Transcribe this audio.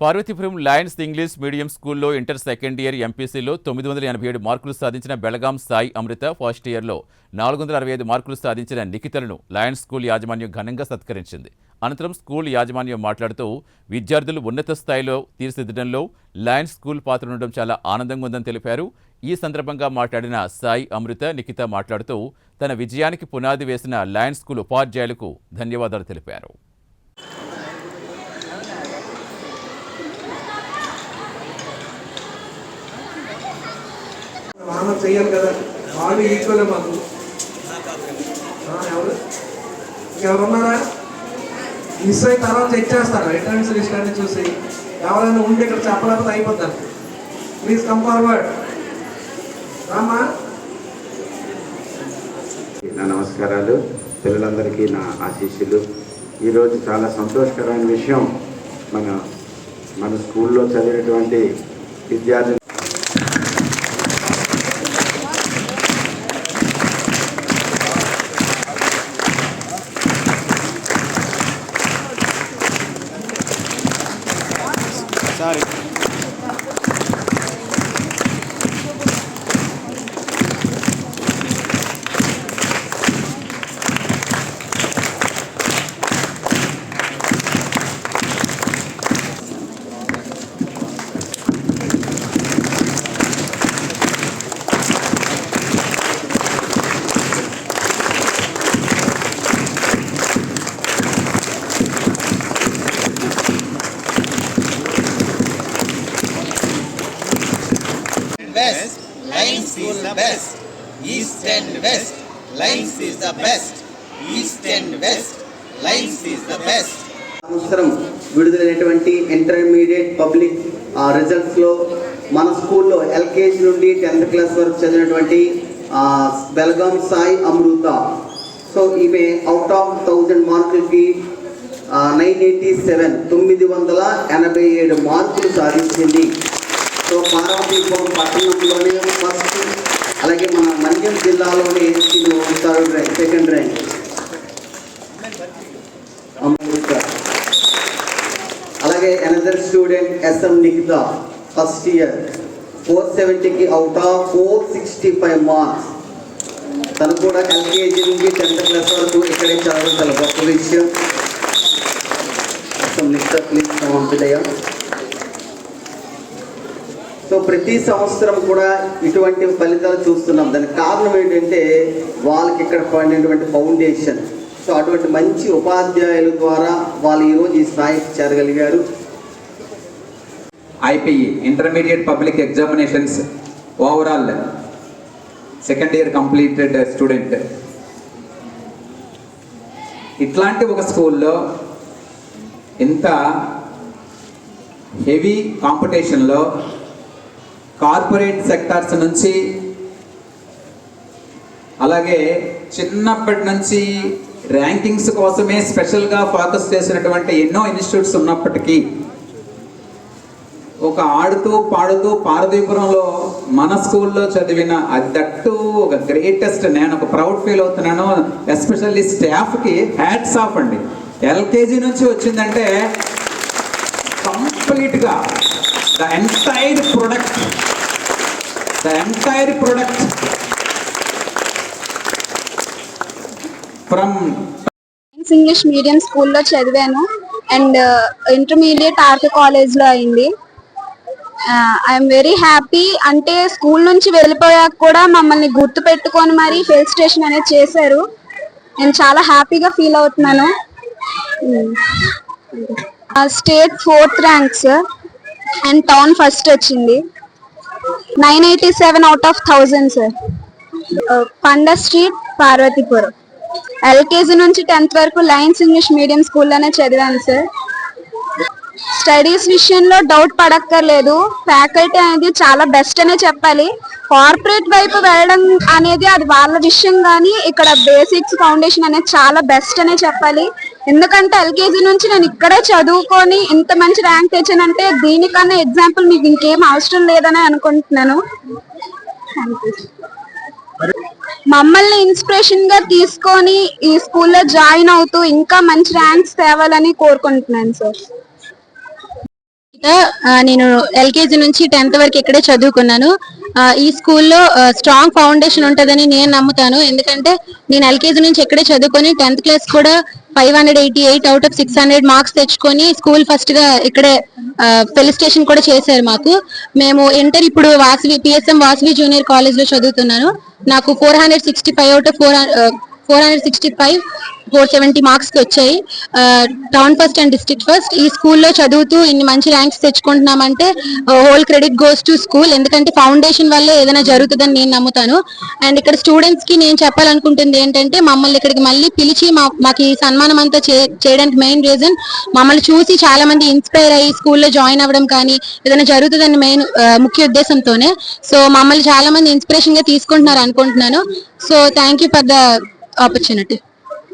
Parvathipuram Lions English medium స్కూల్లో inter second year ఎంపీసీలో 987 మార్కులు సాధించిన బెళగాం సాయి అమృత, ఫస్ట్ ఇయర్లో 465 మార్కులు సాధించిన నిఖితలను లయన్స్ స్కూల్ యాజమాన్యం ఘనంగా సత్కరించింది. అనంతరం స్కూల్ యాజమాన్యం మాట్లాడుతూ విద్యార్థులు ఉన్నత స్థాయిలో తీర్చిదిద్దడంలో లయన్స్ స్కూల్ పాత్ర ఉండడం చాలా ఆనందంగా ఉందని తెలిపారు. ఈ సందర్భంగా మాట్లాడిన సాయి అమృత, నిఖిత మాట్లాడుతూ తన విజయానికి పునాది వేసిన లయన్స్ స్కూల్ ఉపాధ్యాయులకు ధన్యవాదాలు తెలిపారు. చెయ్యాలి కదా, వాళ్ళు ఈక్వల్ మాకు. ఎవరున్నారా మిస్ అయిన తర్వాత చెక్ చేస్తారు, అటెండెన్స్ లిస్ట్ అన్ని చూసి ఎవరైనా ఉంటే ఇక్కడ చెప్పలేకపోతే అయిపోతారు. Please come forward. రామా, నా నమస్కారాలు. పిల్లలందరికీ నా ఆశీస్సులు. ఈరోజు చాలా సంతోషకరమైన విషయం, మన స్కూల్లో చదివినటువంటి విద్యార్థులు West, Lines is the best. East and West, Lines is the best. East and West, Lines is the best. సంవత్సరం విడుదలైనటువంటి ఇంటర్మీడియట్ పబ్లిక్ రిజల్ట్స్లో మన స్కూల్లో ఎల్కేజీ నుండి 10th క్లాస్ వరకు చదివినటువంటి బెళగాం సాయి అమృత. సో ఈమె అవుట్ ఆఫ్ 1000 మార్కులకి 987 మార్కులు సాధించింది. సో పార్వతీపురం పట్టణంలోనే ఫస్ట్, అలాగే మన మన్యం జిల్లాలోనే థర్డ్ ర్యాంక్, సెకండ్ ర్యాంక్. అలాగే another student SM Nikhita, first year 470కి అవుట్ ఆఫ్ 465 మార్క్స్. తను కూడా ఎల్కేజీ నుంచి 10th క్లాస్ వరకు ఇక్కడే చదవడం చాలా గొప్ప విషయం. నిఖిత ప్లీజ్ పంపిదయ్యా. సో ప్రతి సంవత్సరం కూడా ఇటువంటి ఫలితాలు చూస్తున్నాం. దానికి కారణం ఏంటంటే వాళ్ళకి ఇక్కడ పడినటువంటి ఫౌండేషన్. సో అటువంటి మంచి ఉపాధ్యాయుల ద్వారా వాళ్ళు ఈరోజు ఈ స్థాయికి చేరగలిగారు. IPE intermediate public examinations overall second year completed student. ఇట్లాంటి ఒక స్కూల్లో ఇంత హెవీ కాంపిటీషన్లో కార్పొరేట్ సెక్టార్స్ నుంచి, అలాగే చిన్నప్పటి నుంచి ర్యాంకింగ్స్ కోసమే స్పెషల్గా ఫోకస్ చేసినటువంటి ఎన్నో ఇన్స్టిట్యూట్స్ ఉన్నప్పటికీ ఒక ఆడుతూ పాడుతూ పార్వతీపురంలో మన స్కూల్లో చదివిన దట్టు ఒక గ్రేటెస్ట్. నేను ఒక ప్రౌడ్ ఫీల్ అవుతున్నాను. ఎస్పెషల్లీ స్టాఫ్కి హ్యాట్స్ ఆఫ్ అండి. ఎల్కేజీ నుంచి వచ్చిందంటే కంప్లీట్గా the entire product from English medium స్కూల్లో చదివాను అండ్ ఇంటర్మీడియట్ ఆర్ట్ కాలేజ్లో అయింది. I'm very happy. అంటే స్కూల్ నుంచి వెళ్ళిపోయాక కూడా మమ్మల్ని గుర్తు పెట్టుకొని మరి ఫెలిసిటేషన్ అనేది చేశారు. నేను చాలా హ్యాపీగా ఫీల్ అవుతున్నాను. State 4th rank sir and town first వచ్చింది. 987 అవుట్ ఆఫ్ 1000 సార్. పండ స్ట్రీట్, పార్వతీపురం. ఎల్కేజీ నుంచి 10th వరకు లయన్స్ ఇంగ్లీష్ మీడియం స్కూల్లోనే చదివాను సార్. స్టడీస్ విషయంలో డౌట్ పడక్కర్లేదు. ఫ్యాకల్టీ అనేది చాలా బెస్ట్ అనే చెప్పాలి. కార్పొరేట్ వైపు వెళ్ళడం అనేది అది వాళ్ళ విషయం, కానీ ఇక్కడ బేసిక్స్ ఫౌండేషన్ అనేది చాలా బెస్ట్ అనే చెప్పాలి. ఎందుకంటే ఎల్కేజీ నుంచి నేను ఇక్కడే చదువుకొని ఇంత మంచి ర్యాంక్ తెచ్చానంటే దీనికన్నా ఎగ్జాంపుల్ మీకు ఇంకేం అవసరం లేదని అనుకుంటున్నాను. మమ్మల్ని ఇన్స్పిరేషన్ గా తీసుకొని ఈ స్కూల్లో జాయిన్ అవుతూ ఇంకా మంచి ర్యాంక్స్ తేవాలని కోరుకుంటున్నాను సార్. నేను ఎల్కేజీ నుంచి 10th వరకు ఇక్కడే చదువుకున్నాను. ఈ స్కూల్లో స్ట్రాంగ్ ఫౌండేషన్ ఉంటుందని నేను నమ్ముతాను. ఎందుకంటే నేను ఎల్కేజీ నుంచి ఇక్కడే చదువుకొని 10th క్లాస్ కూడా 588 అవుట్ ఆఫ్ 600 మార్క్స్ తెచ్చుకొని స్కూల్ ఫస్ట్ గా ఇక్కడే ఫెలిస్టేషన్ కూడా చేశారు మాకు. మేము ఇంటర్ ఇప్పుడు పిఎస్ఎం వాసవి జూనియర్ కాలేజ్ లో చదువుతున్నాను. నాకు 465 అవుట్ ఆఫ్ 465 470 మార్క్స్ వచ్చాయి. Town first and district first. ఈ స్కూల్లో చదువుతూ ఇన్ని మంచి ర్యాంక్స్ తెచ్చుకుంటున్నామంటే whole credit goes to school. ఎందుకంటే ఫౌండేషన్ వల్లే ఏదైనా జరుగుతుందని నేను నమ్ముతాను. అండ్ ఇక్కడ స్టూడెంట్స్ కి నేను చెప్పాలనుకుంటుంది ఏంటంటే మమ్మల్ని ఇక్కడికి మళ్ళీ పిలిచి మాకు ఈ సన్మానం అంతా చేయడానికి మెయిన్ రీజన్ మమ్మల్ని చూసి చాలా మంది ఇన్స్పైర్ అయ్యి స్కూల్లో జాయిన్ అవ్వడం కానీ ఏదైనా జరుగుతుందని మెయిన్ ముఖ్య ఉద్దేశంతోనే. సో మమ్మల్ని చాలా మంది ఇన్స్పిరేషన్ గా తీసుకుంటున్నారు అనుకుంటున్నాను. So thank you for the opportunity.